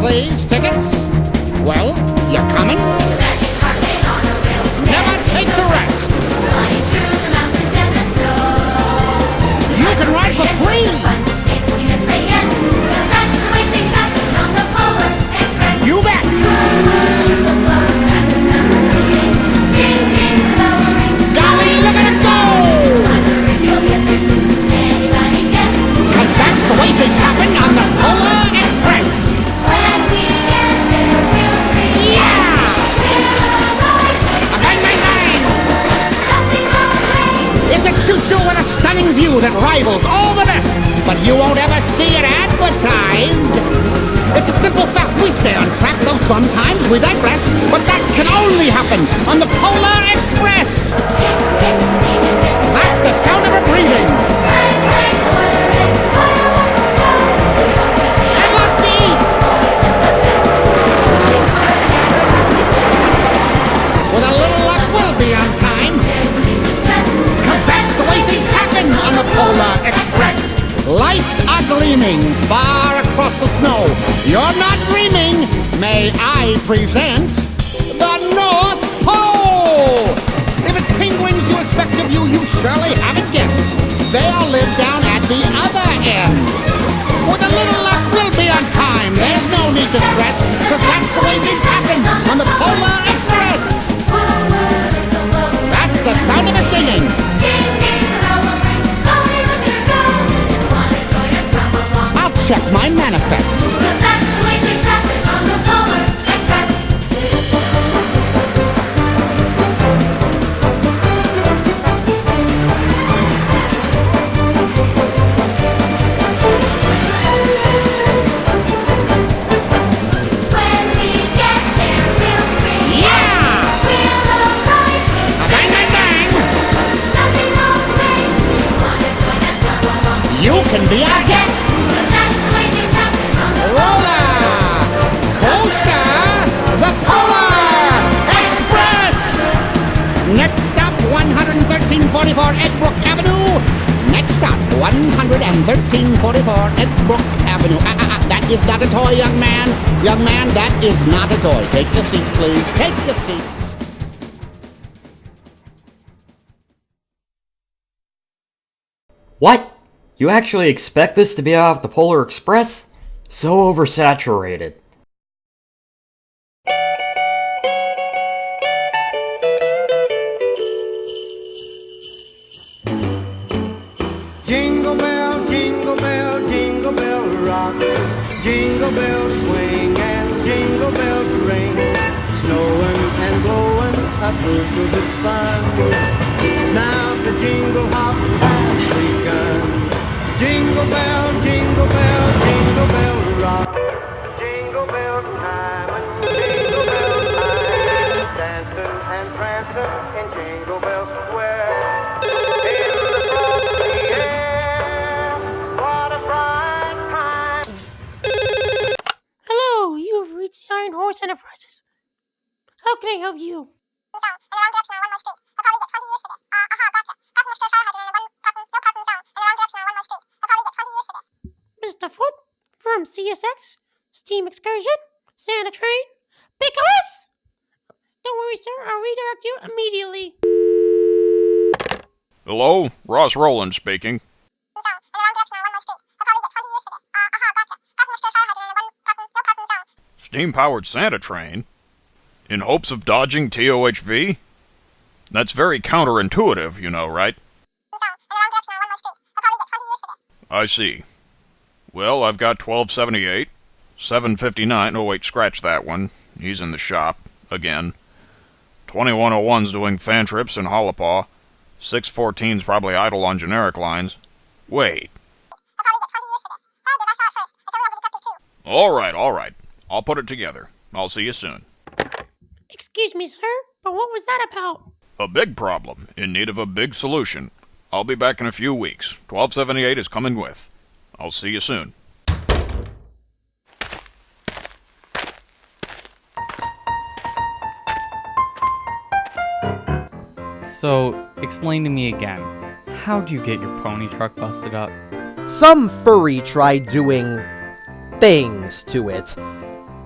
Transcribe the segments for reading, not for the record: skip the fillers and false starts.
please. Tickets? Well, you coming? Magic carpet on a rail. Never takes a rest. Flying through the mountains and the snow. You can ride for free. If you just say yes, 'cause that's the way things happen on the Polar Express. You bet. So close, that's the sound we're singing. Ding, ding, lowering. Golly, look at it go. Wondering you'll get there soon. Anybody's guess. 'Cause that's the way things happen on the Polar Express. When we get there, we'll scream. Yeah. We'll arrive. Bang, bang, bang. Nothing will rain. It's a choo-choo with a stunning view that rivals all the best, but you won't ever see it advertised. It's a simple fact, we stay on track, though sometimes we digress, but that can only happen on the Polar Express. Kiss, kiss, sing and kiss. That's the sound of her breathing. Clang, clang, weather is what a wonderful show. It's what we see. And lots to eat. Oh, it's just the best. Wishing for an ever happy day. With a little luck, we'll be on time, There's no need to stress. 'cause that's the way things happen on the Polar Express. Lights are gleaming far across the snow. You're not dreaming. May I present the North Pole? If it's penguins you expect to view, you surely haven't guessed. They all live down at the other end. With a little luck, we'll be on time. There's no need to stress, 'cause that's the way things happen on the Polar Express. Woo, woo, it's so close. That's the sound of her singing. Ding, ding, the bell will ring. Golly, look at her go. If you want to join us, come along. I'll check my manifest. 'Cause that's the way things happen on the Polar Express. When we get there, we'll scream. Yeah! We'll arrive. Bang, bang, bang! Nothing will rain. If you want to join us, come along. You can be our guest. 'Cause that's the way things happen on the Roller Coaster, the Polar Express. Next stop, 11344 Edbrook Avenue. Next stop, 11344 Edbrook Avenue. That is not a toy, young man. Young man, that is not a toy. Take your seats, please. Take your seats. What? You actually expect this to be off the Polar Express? So oversaturated. Jingle bell, jingle bell rock. Jingle bells swing and jingle bells ring. Snowing and blowing, a bushels of fun. Now the jingle hop has begun. Jingle bell, jingle bell rock. Jingle bell time and jingle bell time. Dancing and prancing in Jingle Bell Square. In the frosty air, what a bright time. Hello, you have reached the Iron Horse Enterprises. How can I help you? Mr. Foot from CSX, Steam Excursion, Santa Train, pick us! Don't worry, sir, I'll redirect you immediately. Hello, Ross Rowland speaking. Steam-powered Santa train? In hopes of dodging TOHV? That's very counterintuitive, you know, right? I see. Well, I've got 1278, 759, oh wait, scratch that one. He's in the shop, again. 2101's doing fan trips in Hollapaw. 614's probably idle on generic lines. Wait. Alright. I'll put it together. I'll see you soon. Excuse me, sir, but what was that about? A big problem, in need of a big solution. I'll be back in a few weeks. 1278 is coming with. I'll see you soon. So, explain to me again. How'd you get your pony truck busted up? Some furry tried doing things to it.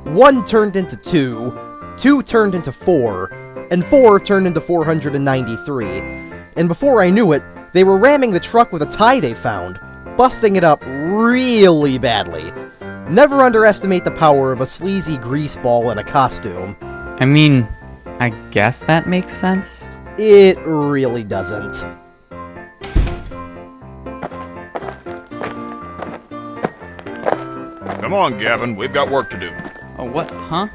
1 turned into 2, 2 turned into 4, and 4 turned into 493. And before I knew it, they were ramming the truck with a tie they found, busting it up really badly. Never underestimate the power of a sleazy grease ball in a costume. I mean, I guess that makes sense. It really doesn't. Come on, Gavin, we've got work to do. Oh, what? Huh?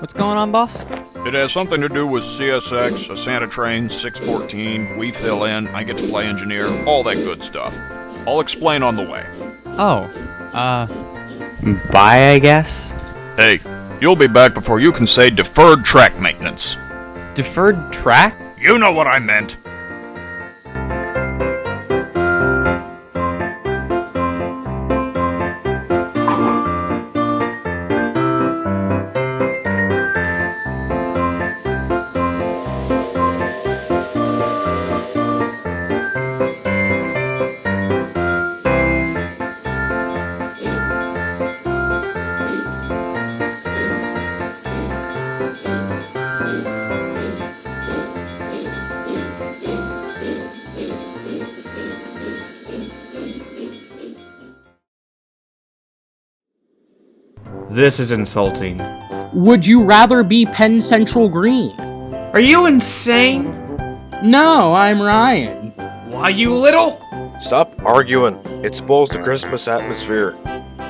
What's going on, boss? It has something to do with CSX, a Santa train, 614, we fill in, I get to play engineer, all that good stuff. I'll explain on the way. Oh, bye, I guess? Hey, you'll be back before you can say deferred track maintenance. Deferred track? You know what I meant. This is insulting. Would you rather be Penn Central Green? Are you insane? No, I'm Ryan. Why, you little? Stop arguing. It spoils the Christmas atmosphere.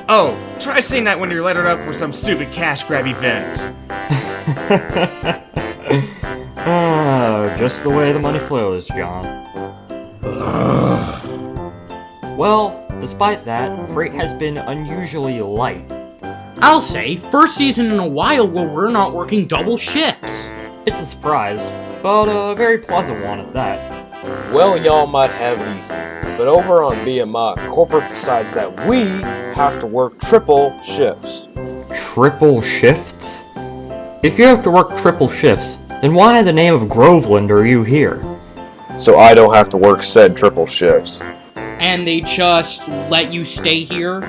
Oh, try saying that when you're lettered up for some stupid cash grab event. Oh, just the way the money flows, John. Well, despite that, freight has been unusually light. I'll say, first season in a while where we're not working double shifts. It's a surprise, but a very pleasant one at that. Well, y'all might have it easy, but over on BMI, corporate decides that we have to work triple shifts. Triple shifts? If you have to work triple shifts, then why in the name of Groveland are you here? So I don't have to work said triple shifts. And they just let you stay here?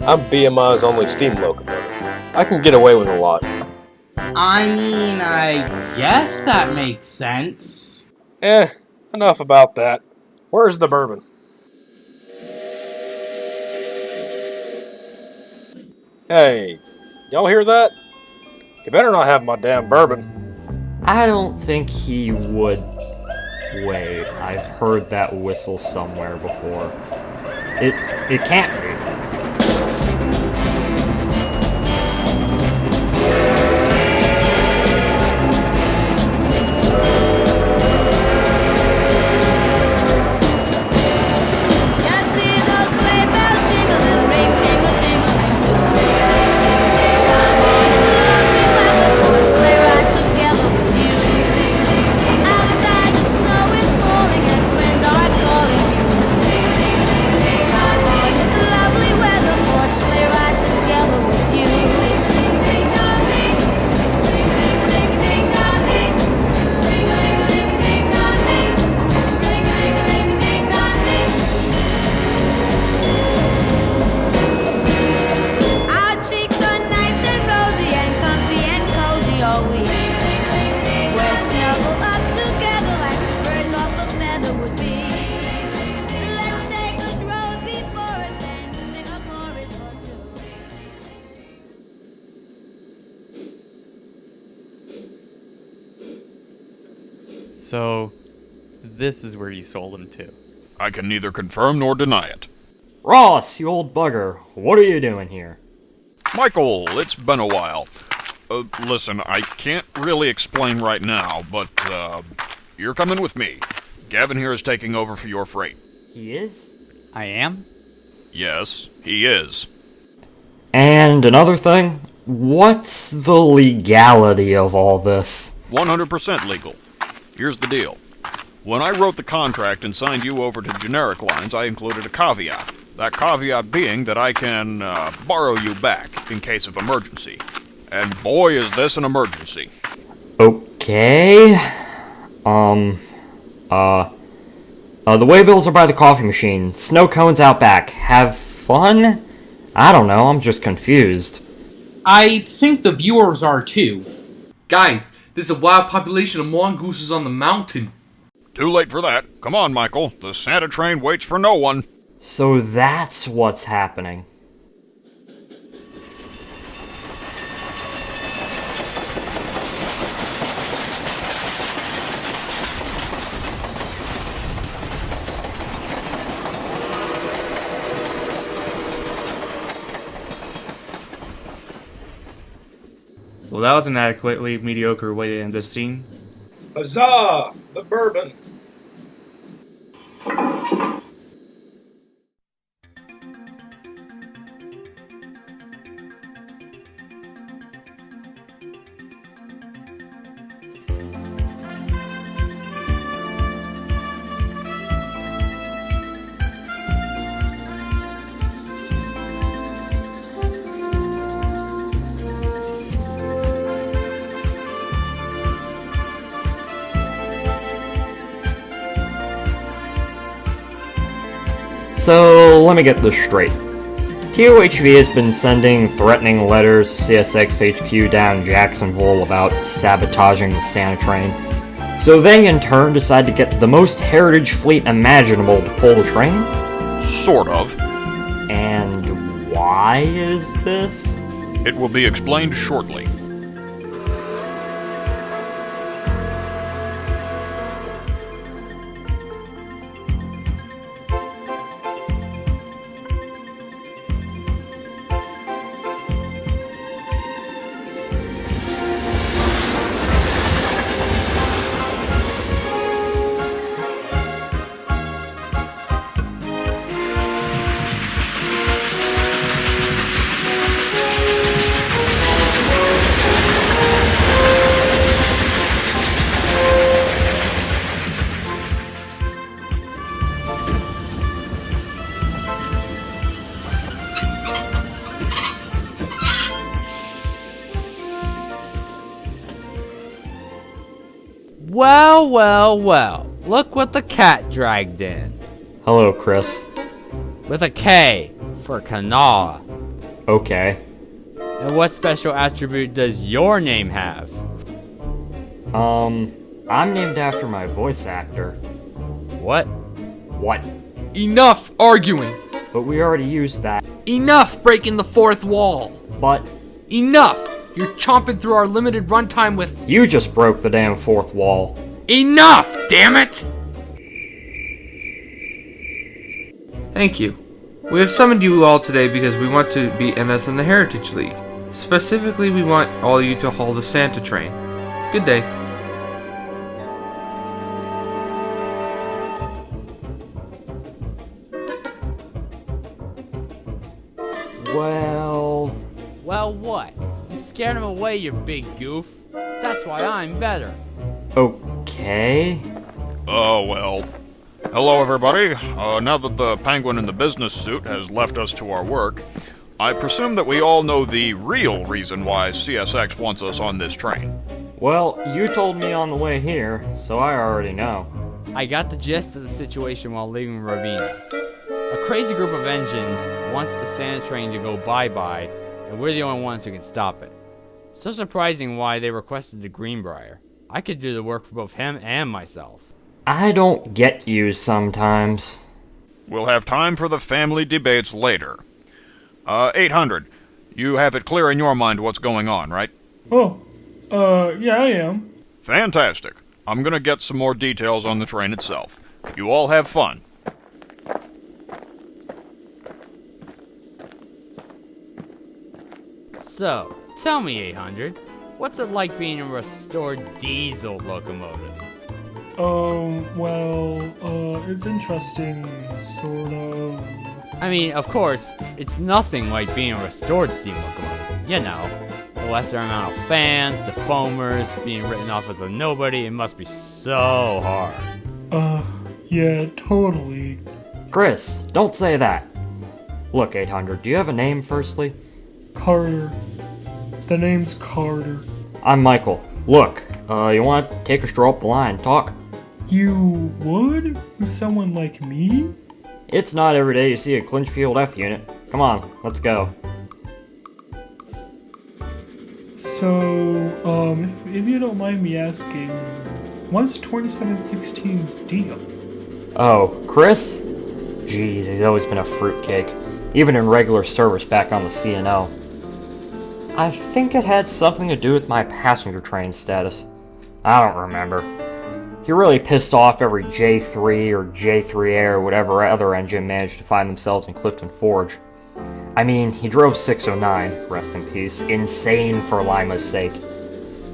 I'm BMI's only steam locomotive. I can get away with a lot. I mean, I guess that makes sense. Enough about that. Where's the bourbon? Hey, y'all hear that? You better not have my damn bourbon. I don't think he would. Wait, I've heard that whistle somewhere before. It can't be. So, this is where you sold him to. I can neither confirm nor deny it. Ross, you old bugger, what are you doing here? Michael, it's been a while. Listen, I can't really explain right now, but, you're coming with me. Gavin here is taking over for your freight. He is? I am? Yes, he is. And another thing, what's the legality of all this? 100% legal. Here's the deal. When I wrote the contract and signed you over to generic lines, I included a caveat. That caveat being that I can borrow you back in case of emergency. And boy, is this an emergency. Okay. The waybills are by the coffee machine. Snowcone's out back. Have fun? I don't know, I'm just confused. I think the viewers are too. Guys, there's a wild population of mongooses on the mountain. Too late for that. Come on, Michael. The Santa train waits for no one. So that's what's happening. Well, that was an adequately mediocre way to end this scene. Huzzah! The bourbon! So, let me get this straight. TOHV has been sending threatening letters to CSX HQ down in Jacksonville about sabotaging the Santa train. So they, in turn, decide to get the most heritage fleet imaginable to pull the train? Sort of. And why is this? It will be explained shortly. Well, well, well. Look what the cat dragged in. Hello, Chris. With a K for Kanala. Okay. And what special attribute does your name have? I'm named after my voice actor. What? What? Enough arguing. But we already used that. Enough breaking the fourth wall. But... Enough! You're chomping through our limited runtime with... You just broke the damn fourth wall. Enough, damn it! Thank you. We have summoned you all today because we want to beat MS in the Heritage League. Specifically, we want all you to haul the Santa train. Good day. Well... Well, what? You scared him away, you big goof. That's why I'm better. Okay. Oh, well. Hello, everybody. Now that the penguin in the business suit has left us to our work, I presume that we all know the real reason why CSX wants us on this train. Well, you told me on the way here, so I already know. I got the gist of the situation while leaving Ravina. A crazy group of engines wants the Santa train to go bye-bye, and we're the only ones who can stop it. So surprising why they requested the Greenbrier. I could do the work for both him and myself. I don't get you sometimes. We'll have time for the family debates later. 800, you have it clear in your mind what's going on, right? Oh, yeah, I am. Fantastic. I'm gonna get some more details on the train itself. You all have fun. So, tell me, 800, what's it like being a restored diesel locomotive? It's interesting, sort of. I mean, of course, it's nothing like being a restored steam locomotive. You know, the lesser amount of fans, the foamers, being written off as a nobody, it must be so hard. Yeah, totally. Chris, don't say that. Look, 800, do you have a name, firstly? Carter. The name's Carter. I'm Michael. Look, you want to take a stroll up the line and talk? You would? With someone like me? It's not every day you see a Clinchfield F unit. Come on, let's go. So, if you don't mind me asking, what's 2716's deal? Oh, Chris? Jeez, he's always been a fruitcake, even in regular service back on the CNO. I think it had something to do with my passenger train status. I don't remember. He really pissed off every J3 or J3A or whatever other engine managed to find themselves in Clifton Forge. I mean, he drove 609, rest in peace, insane for Lima's sake.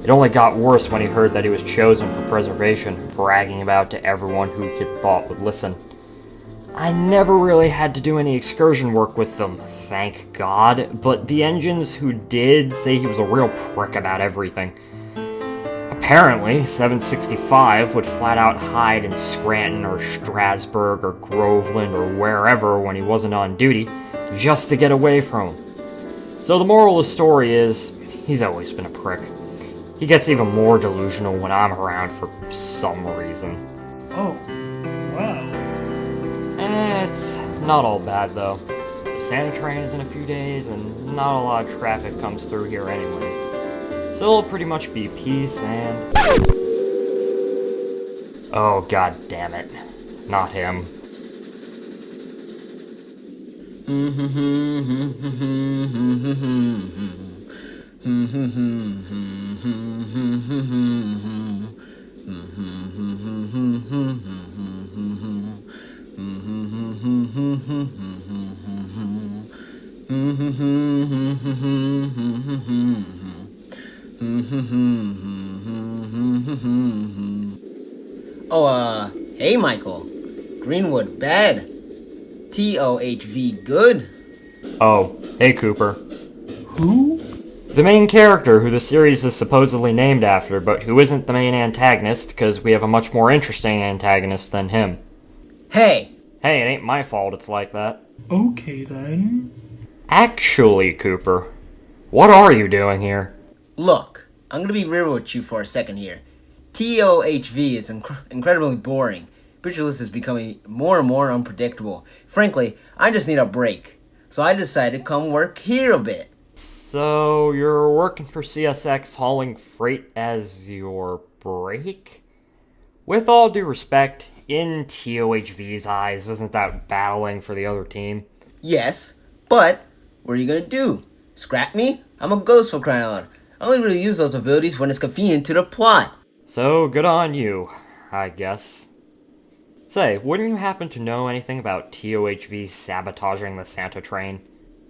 It only got worse when he heard that he was chosen for preservation, bragging about to everyone who he thought would listen. I never really had to do any excursion work with them, thank God, but the engines who did say he was a real prick about everything. Apparently, 765 would flat out hide in Scranton or Strasburg or Groveland or wherever when he wasn't on duty, just to get away from him. So the moral of the story is, he's always been a prick. He gets even more delusional when I'm around for some reason. Oh, wow. It's not all bad though. The Santa train is in a few days and not a lot of traffic comes through here anyways. So it'll pretty much be peace and... Oh, god damn it. Not him. Oh, hey Michael. Greenwood bad. TOHV good. Oh, hey Cooper. Who? The main character who the series is supposedly named after, but who isn't the main antagonist, because we have a much more interesting antagonist than him. Hey! Hey, it ain't my fault it's like that. Okay then. Actually, Cooper, what are you doing here? Look, I'm gonna be real with you for a second here. TOHV is incredibly boring. Pictureless is becoming more and more unpredictable. Frankly, I just need a break. So I decided to come work here a bit. So, you're working for CSX hauling freight as your break? With all due respect, in TOHV's eyes, isn't that battling for the other team? Yes, but what are you gonna do? Scrap me? I'm a ghost for crying out loud. I only really use those abilities when it's convenient to the plot. So, good on you, I guess. Say, wouldn't you happen to know anything about TOHV sabotaging the Santa train?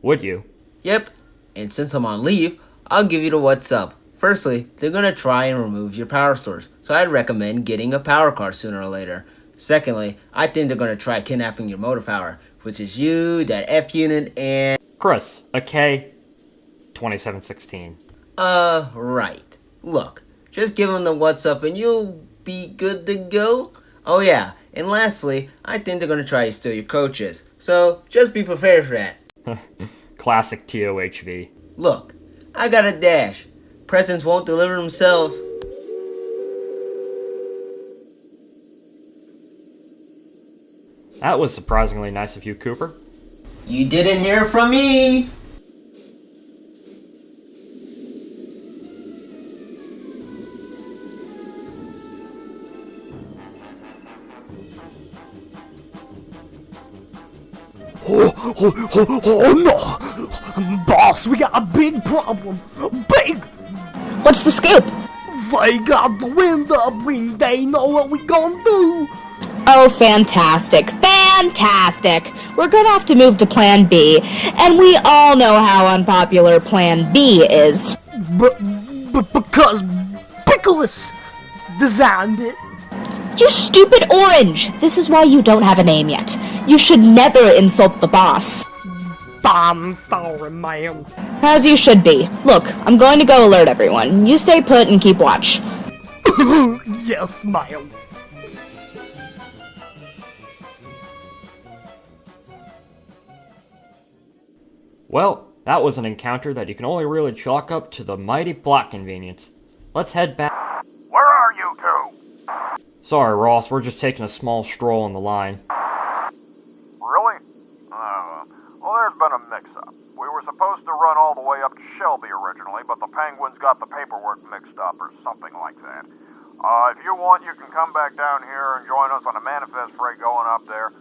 Would you? Yep, and since I'm on leave, I'll give you the what's up. Firstly, they're gonna try and remove your power source, so I'd recommend getting a power car sooner or later. Secondly, I think they're gonna try kidnapping your motor power, which is you, that F unit, and... Chris, a K, 2716. Right. Look, just give them the what's up and you'll be good to go. Oh yeah, and lastly, I think they're gonna try to steal your coaches, so just be prepared for that. Classic TOHV. Look, I got a dash. Presents won't deliver themselves. That was surprisingly nice of you, Cooper. You didn't hear from me! Oh no! Boss, we got a big problem! Big! What's the scoop? They got the wind up, they know what we gonna do! Oh, fantastic. Fantastic! We're gonna have to move to Plan B, and we all know how unpopular Plan B is. But because Pickles designed it. You stupid orange! This is why you don't have a name yet. You should never insult the boss. I'm sorry, ma'am. As you should be. Look, I'm going to go alert everyone. You stay put and keep watch. Yes, ma'am. Well, that was an encounter that you can only really chalk up to the mighty plot convenience. Let's head back. Where are you two? Sorry, Ross, we're just taking a small stroll on the line. Really? Well, there's been a mix-up. We were supposed to run all the way up to Shelby originally, but the Penguins got the paperwork mixed up or something like that. If you want, you can come back down here and join us on a manifest freight going up there,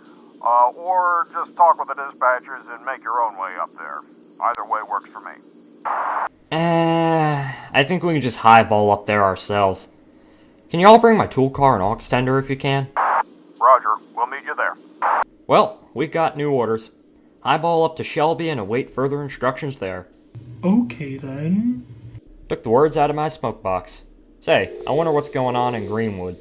or just talk with the dispatchers and make your own way up there. Either way works for me. I think we can just highball up there ourselves. Can y'all bring my tool car and aux tender if you can? Roger, we'll meet you there. Well, we got new orders. Highball up to Shelby and await further instructions there. Okay then. Took the words out of my smoke box. Say, I wonder what's going on in Greenwood.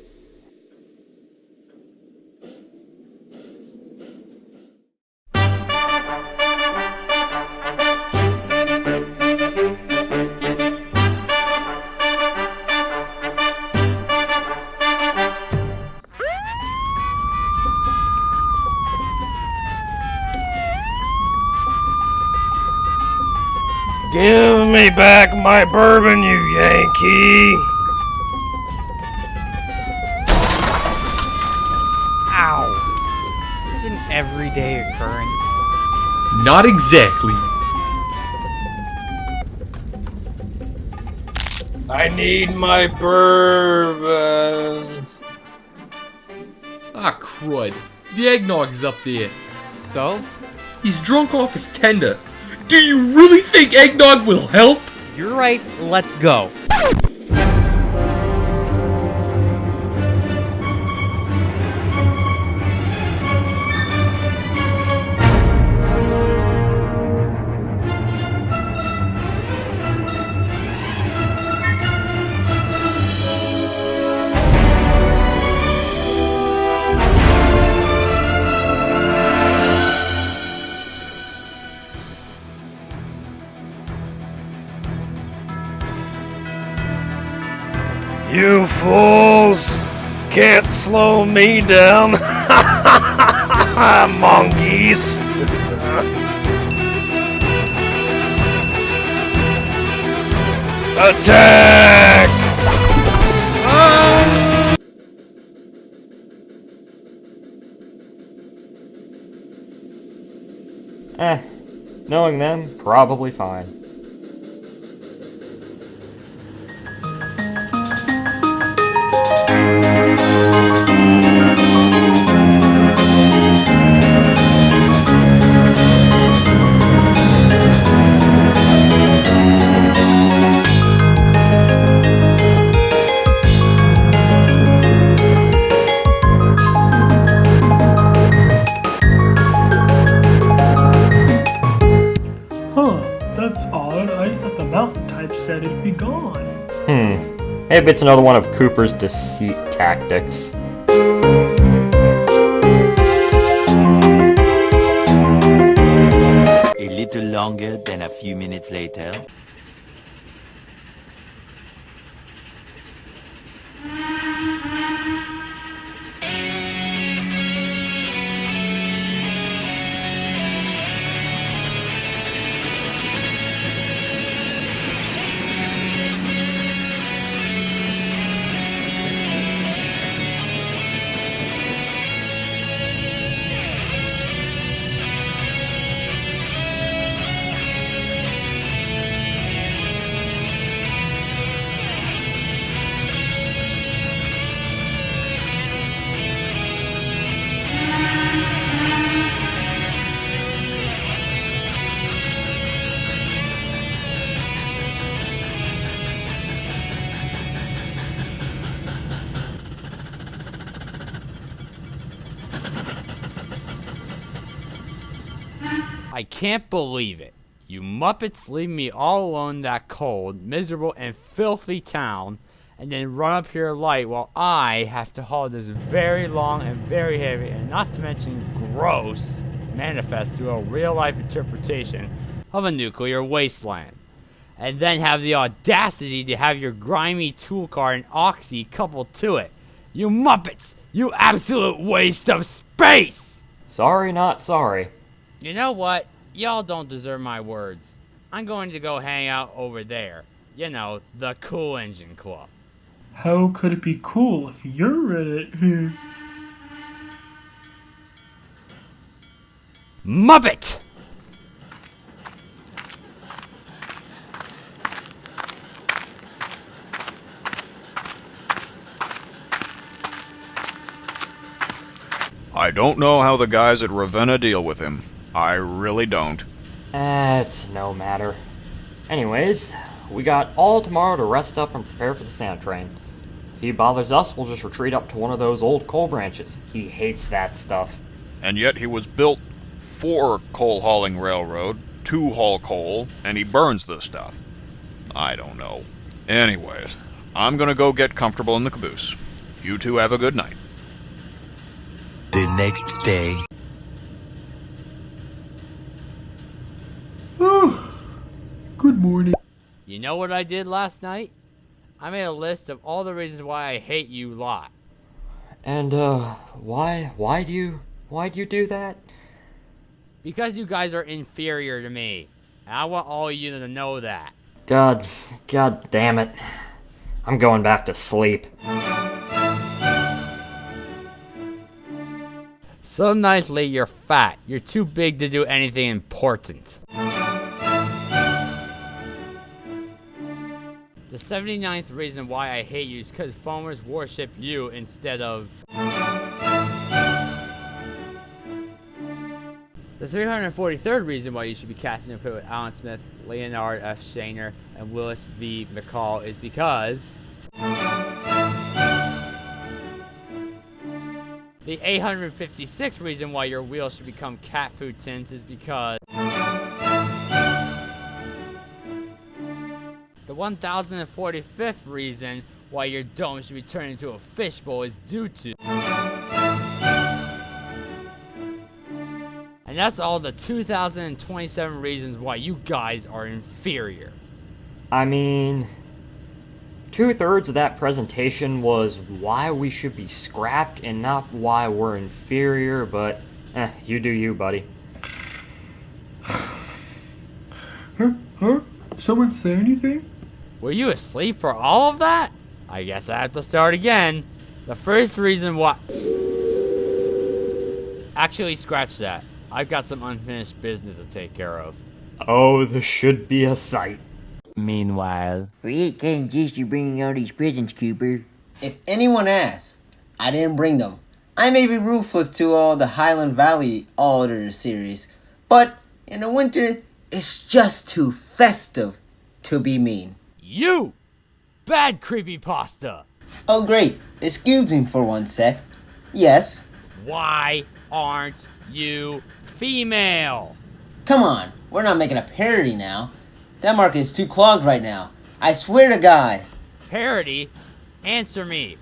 Give me back my bourbon, you Yankee! Ow! Is this an everyday occurrence? Not exactly. I need my bourbon. Ah, crud. The eggnog's up there. So? He's drunk off his tender. Do you really think eggnog will help? You're right, let's go. You fools! Can't slow me down! Mongoose! Attack! Knowing them, probably fine. Said it'd be gone. Maybe it's another one of Cooper's deceit tactics. A little longer than a few minutes later. I can't believe it. You Muppets leave me all alone in that cold, miserable, and filthy town, and then run up here light while I have to haul this very long and very heavy, and not to mention gross, manifest through a real-life interpretation of a nuclear wasteland. And then have the audacity to have your grimy tool car and oxy coupled to it. You Muppets! You absolute waste of space! Sorry, not sorry. You know what? Y'all don't deserve my words. I'm going to go hang out over there. You know, the Cool Engine Club. How could it be cool if you're in it? Muppet! I don't know how the guys at Ravenna deal with him. I really don't. It's no matter. Anyways, we got all tomorrow to rest up and prepare for the Santa train. If he bothers us, we'll just retreat up to one of those old coal branches. He hates that stuff. And yet he was built for coal hauling railroad, to haul coal, and he burns this stuff. I don't know. Anyways, I'm gonna go get comfortable in the caboose. You two have a good night. The next day. Oh, good morning. You know what I did last night? I made a list of all the reasons why I hate you lot. And, why'd you do that? Because you guys are inferior to me. And I want all of you to know that. God damn it. I'm going back to sleep. So nicely, you're fat. You're too big to do anything important. The 79th reason why I hate you is because foamers worship you instead of... The 343rd reason why you should be casting a pit with Alan Smith, Leonard F. Shaner, and Willis V. McCall is because... The 856th reason why your wheels should become cat food tins is because... The 1045th reason why your dome should be turned into a fishbowl is due to... And that's all the 2027 reasons why you guys are inferior. I mean, 2/3 of that presentation was why we should be scrapped and not why we're inferior, but you do you, buddy. Huh? Someone say anything? Were you asleep for all of that? I guess I have to start again. The first reason why... Actually, scratch that. I've got some unfinished business to take care of. Oh, this should be a sight. Meanwhile, We ain't kind just you bringing all these presents, Cooper. If anyone asks, I didn't bring them. I may be ruthless to all the Highland Valley Order series, but in the winter, it's just too festive to be mean. You! Bad creepypasta! Oh great, excuse me for one sec. Yes? Why aren't you female? Come on, we're not making a parody now. That market is too clogged right now. I swear to God. Parody? Answer me.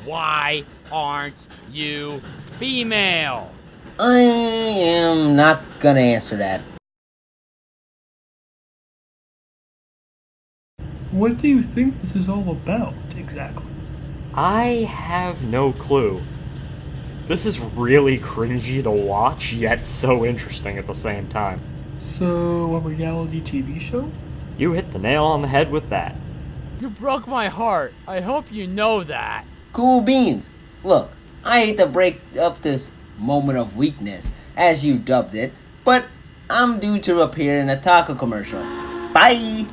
Why aren't you female? I am not gonna answer that. What do you think this is all about, exactly? I have no clue. This is really cringy to watch, yet so interesting at the same time. So, a reality TV show? You hit the nail on the head with that. You broke my heart. I hope you know that. Cool beans. Look, I hate to break up this moment of weakness, as you dubbed it, but I'm due to appear in a taco commercial. Bye!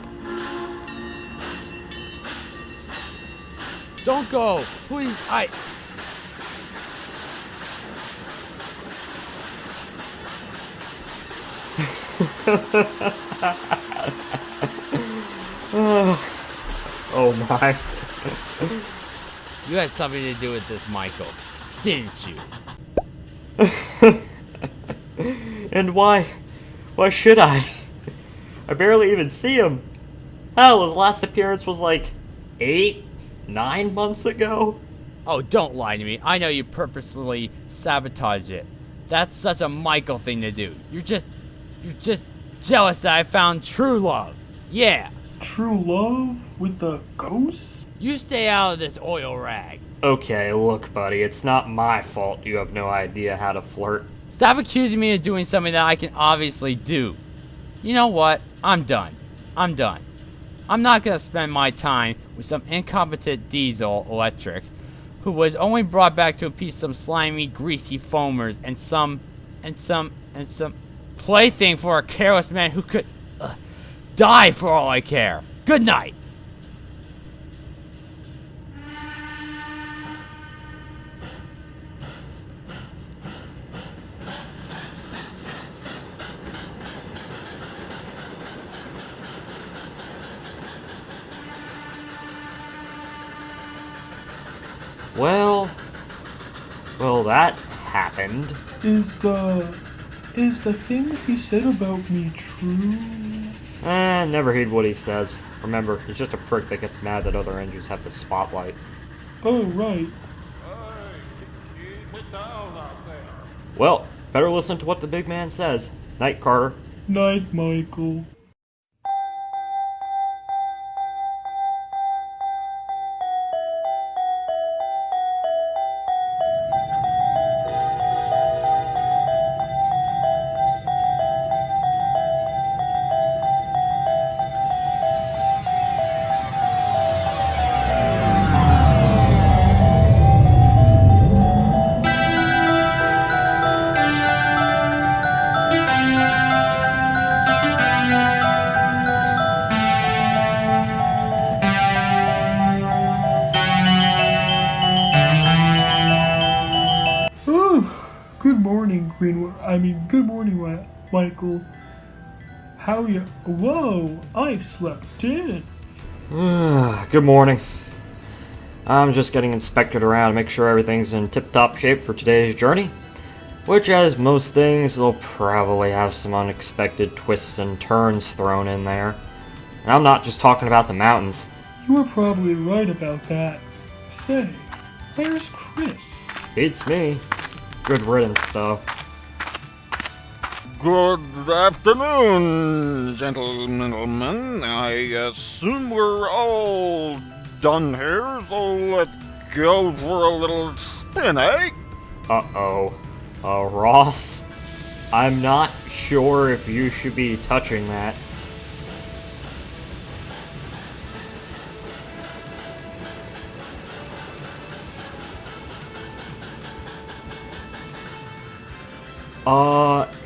Don't go. Please, Oh my. You had something to do with this, Michael, didn't you? And why should I? I barely even see him. Hell, his last appearance was like 8-9 months ago. Oh, don't lie to me. I know you purposely sabotaged it. That's such a Michael thing to do. You're just jealous that I found true love. Yeah. True love with the ghost? You stay out of this oil rag. Okay, look, buddy, it's not my fault you have no idea how to flirt. Stop accusing me of doing something that I can obviously do. You know what? I'm done. I'm not gonna spend my time with some incompetent diesel electric who was only brought back to appease some slimy, greasy foamers and some plaything for a careless man who could die for all I care. Good night. Well, that happened. Is the things he said about me true? Never heed what he says. Remember, he's just a prick that gets mad that other engines have the spotlight. Oh, right. Well, better listen to what the big man says. Night, Carter. Night, Michael. Good morning, Michael. How you? Whoa, I've slept in. Good morning. I'm just getting inspected around to make sure everything's in tip-top shape for today's journey, which, as most things, will probably have some unexpected twists and turns thrown in there. And I'm not just talking about the mountains. You were probably right about that. Say, where's Chris? Beats me. Good riddance, though. Good afternoon, gentlemen. I assume we're all done here, so let's go for a little spin, eh? Uh-oh. Ross? I'm not sure if you should be touching that.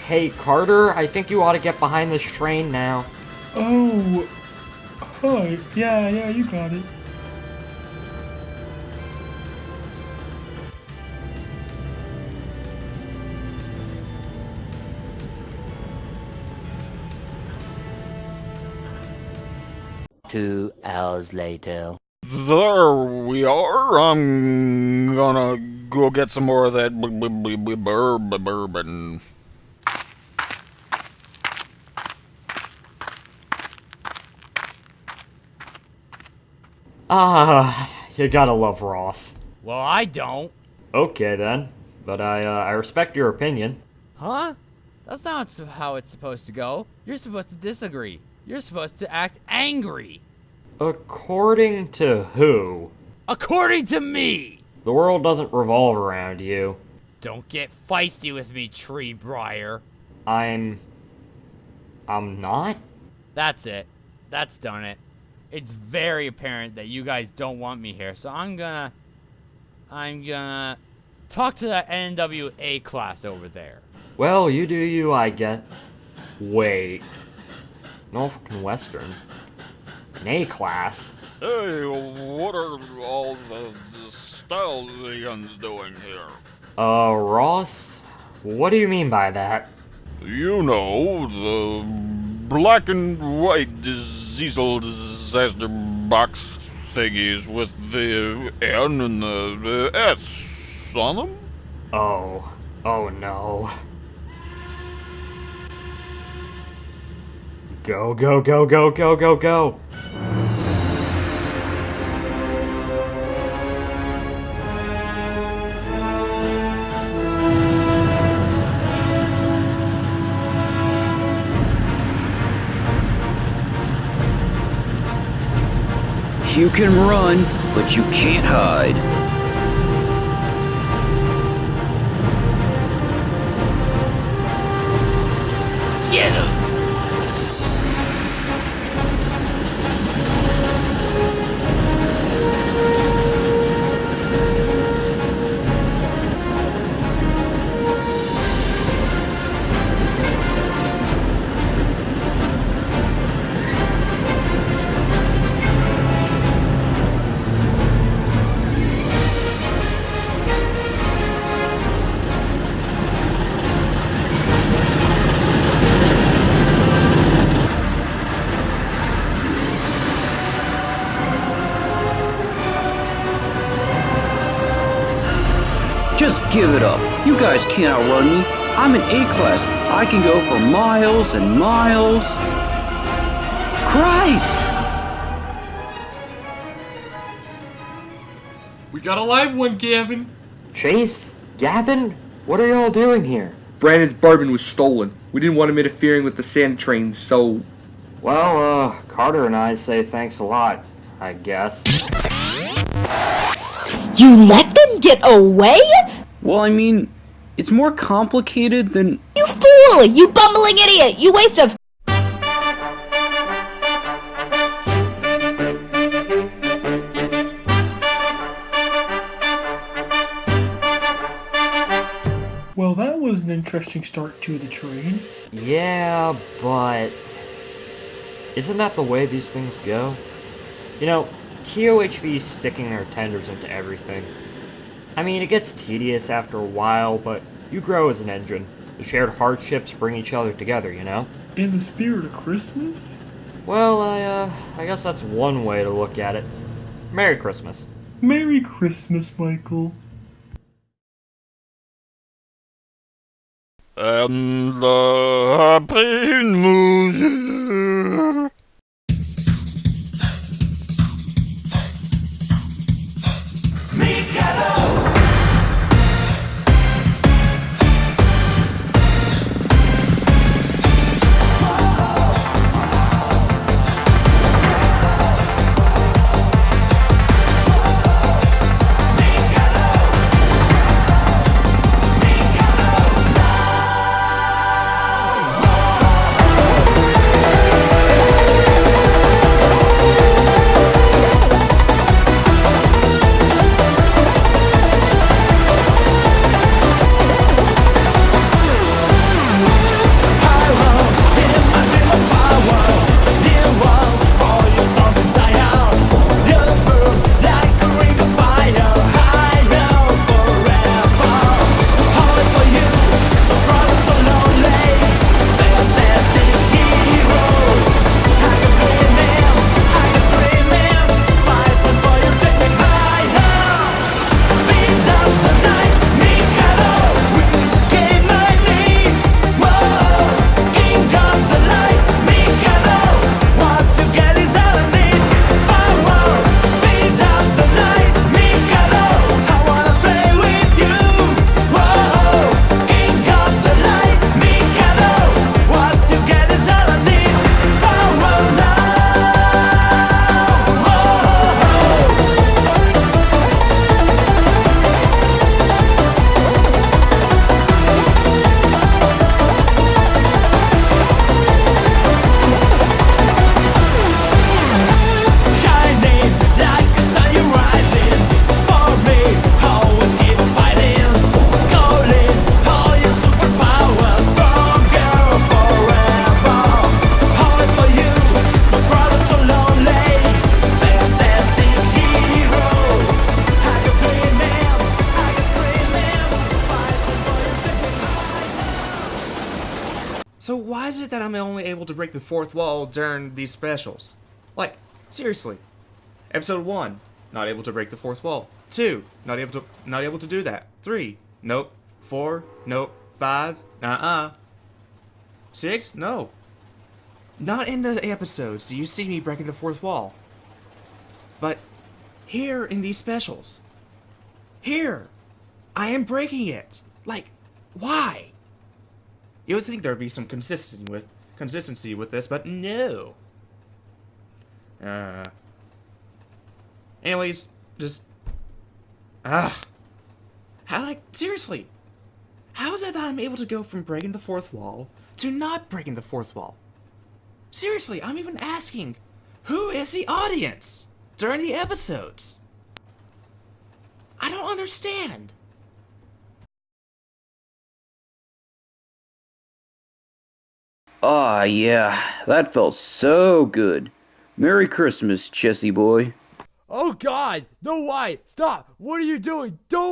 Hey, Carter, I think you ought to get behind this train now. Oh, hi. Yeah, you got it. Two hours later. There we are. I'm gonna go get some more of that bourbon. You gotta love Ross. Well, I don't. Okay, then. But I respect your opinion. Huh? That's not how it's supposed to go. You're supposed to disagree. You're supposed to act angry. According to who? According to me! The world doesn't revolve around you. Don't get feisty with me, Tree Briar. I'm not? That's it. That's done it. It's very apparent that you guys don't want me here, so I'm gonna talk to that NWA class over there. Well, you do you, I get. Wait. Norfolk and Western? An A class? Hey, what are all the stallions doing here? Ross? What do you mean by that? You know, the black and white diesel disaster box thingies with the N and the S on them? Oh no. Go, go, go, go, go, go, go! You can run, but you can't hide. Get him! Just give it up. You guys can't outrun me. I'm in A class. I can go for miles and miles. Christ! We got a live one, Gavin. Chase? Gavin? What are y'all doing here? Brandon's bourbon was stolen. We didn't want him interfering with the Santa train, so... Well, Carter and I say thanks a lot, I guess. You let them get away? Well, I mean, it's more complicated than... You fool! You bumbling idiot! You waste of... Well, that was an interesting start to the train. Yeah, but... isn't that the way these things go? You know, TOHV's sticking their tenders into everything. I mean, it gets tedious after a while, but you grow as an engine. The shared hardships bring each other together, you know? In the spirit of Christmas? Well, I guess that's one way to look at it. Merry Christmas. Merry Christmas, Michael. And the Happy New Year. So why is it that I'm only able to break the fourth wall during these specials? Like, seriously. Episode 1, not able to break the fourth wall. 2, not able to do that. 3, nope. 4, nope. 5, 6, no. Not in the episodes do you see me breaking the fourth wall. But here in these specials, here, I am breaking it. Like, why? You would think there would be some consistency with this, but no. Anyways, just seriously, how is it that I'm able to go from breaking the fourth wall to not breaking the fourth wall? Seriously, I'm even asking, who is the audience during the episodes? I don't understand. Ah, yeah, that felt so good. Merry Christmas, Chessy boy. Oh God! No, why? Stop! What are you doing? Don't!